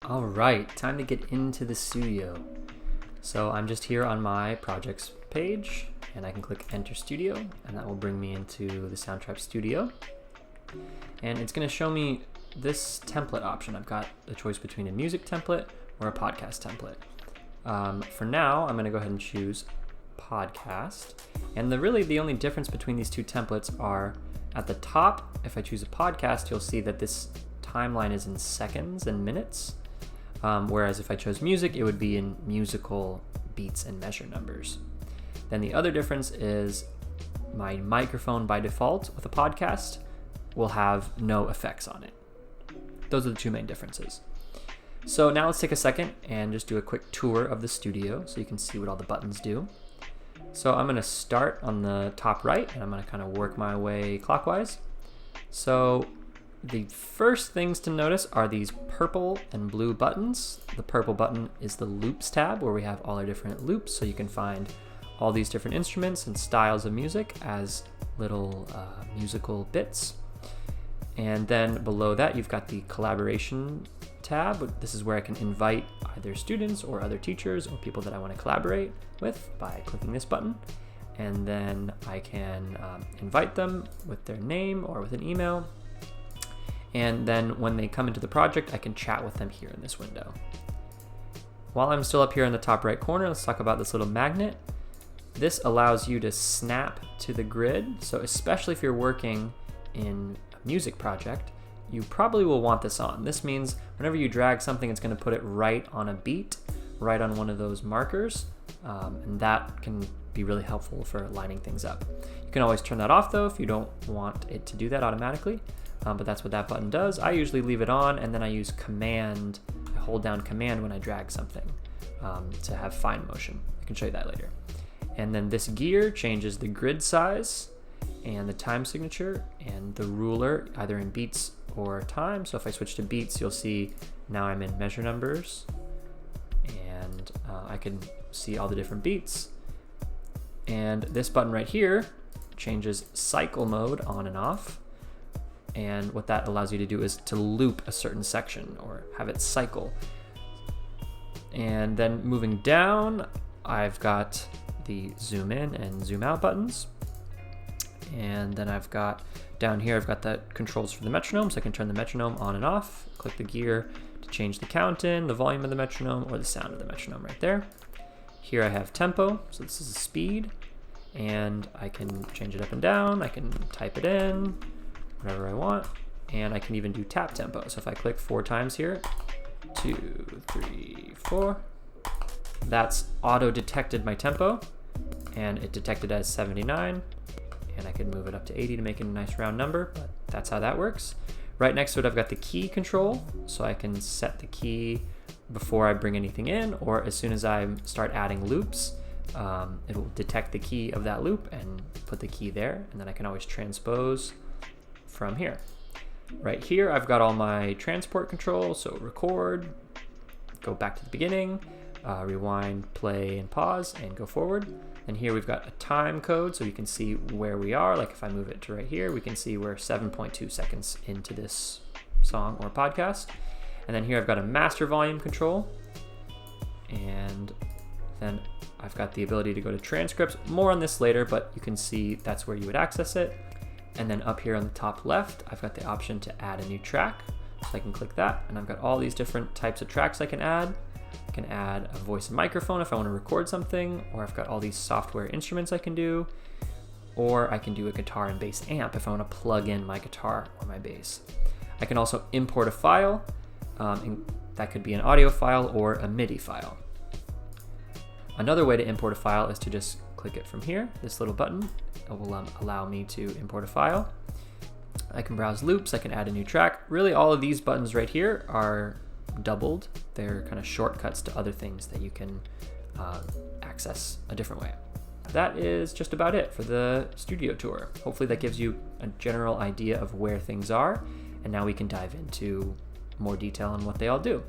All right, time to get into the studio. So I'm just here on my projects page and I can click Enter Studio and that will bring me into the Soundtrap studio. And it's going to show me this template option. I've got the choice between a music template or a podcast template. For now, I'm going to go ahead and choose podcast. And the only difference between these two templates are at the top, if I choose a podcast, you'll see that this timeline is in seconds and minutes. Whereas if I chose music, it would be in musical beats and measure numbers. Then the other difference is my microphone by default with a podcast will have no effects on it. Those are the two main differences. So now let's take a second and just do a quick tour of the studio so you can see what all the buttons do. So I'm going to start on the top right and I'm going to kind of work my way clockwise. So the first things to notice are these purple and blue buttons. The purple button is the loops tab where we have all our different loops, so you can find all these different instruments and styles of music as little musical bits. And then below that you've got the collaboration tab. This is where I can invite either students or other teachers or people that I want to collaborate with by clicking this button. And then I can invite them with their name or with an email. And then when they come into the project, I can chat with them here in this window. While I'm still up here in the top right corner, let's talk about this little magnet. This allows you to snap to the grid. So especially if you're working in a music project, you probably will want this on. This means whenever you drag something, it's going to put it right on a beat, right on one of those markers. And that can be really helpful for lining things up. You can always turn that off though if you don't want it to do that automatically. But that's what that button does. I usually leave it on and then I use command. I hold down command when I drag something to have fine motion. I can show you that later. And then this gear changes the grid size and the time signature and the ruler either in beats or time. So if I switch to beats, you'll see now I'm in measure numbers and I can see all the different beats. And this button right here changes cycle mode on and off. And what that allows you to do is to loop a certain section or have it cycle. And then moving down, I've got the zoom in and zoom out buttons. And then I've got down here, I've got the controls for the metronome, so I can turn the metronome on and off, click the gear to change the count in, the volume of the metronome, or the sound of the metronome right there. Here I have tempo, so this is a speed, and I can change it up and down, I can type it in, whatever I want, and I can even do tap tempo. So if I click 4 times here, 2, 3, 4, that's auto detected my tempo, and it detected as 79, and I can move it up to 80 to make it a nice round number, but that's how that works. Right next to it, I've got the key control, so I can set the key before I bring anything in, or as soon as I start adding loops, it will detect the key of that loop and put the key there, and then I can always transpose from here. Right here, I've got all my transport controls, so record, go back to the beginning, rewind, play, and pause, and go forward. And here we've got a time code, so you can see where we are. Like if I move it to right here, we can see we're 7.2 seconds into this song or podcast. And then here I've got a master volume control, and then I've got the ability to go to transcripts. More on this later, but you can see that's where you would access it. And then up here on the top left, I've got the option to add a new track. So I can click that, and I've got all these different types of tracks I can add. I can add a voice and microphone if I want to record something, or I've got all these software instruments I can do, or I can do a guitar and bass amp if I want to plug in my guitar or my bass. I can also import a file, and that could be an audio file or a MIDI file. Another way to import a file is to just click it from here, this little button. It will allow me to import a file. I can browse loops, I can add a new track. Really all of these buttons right here are doubled. They're kind of shortcuts to other things that you can access a different way. That is just about it for the studio tour. Hopefully that gives you a general idea of where things are, and now we can dive into more detail on what they all do.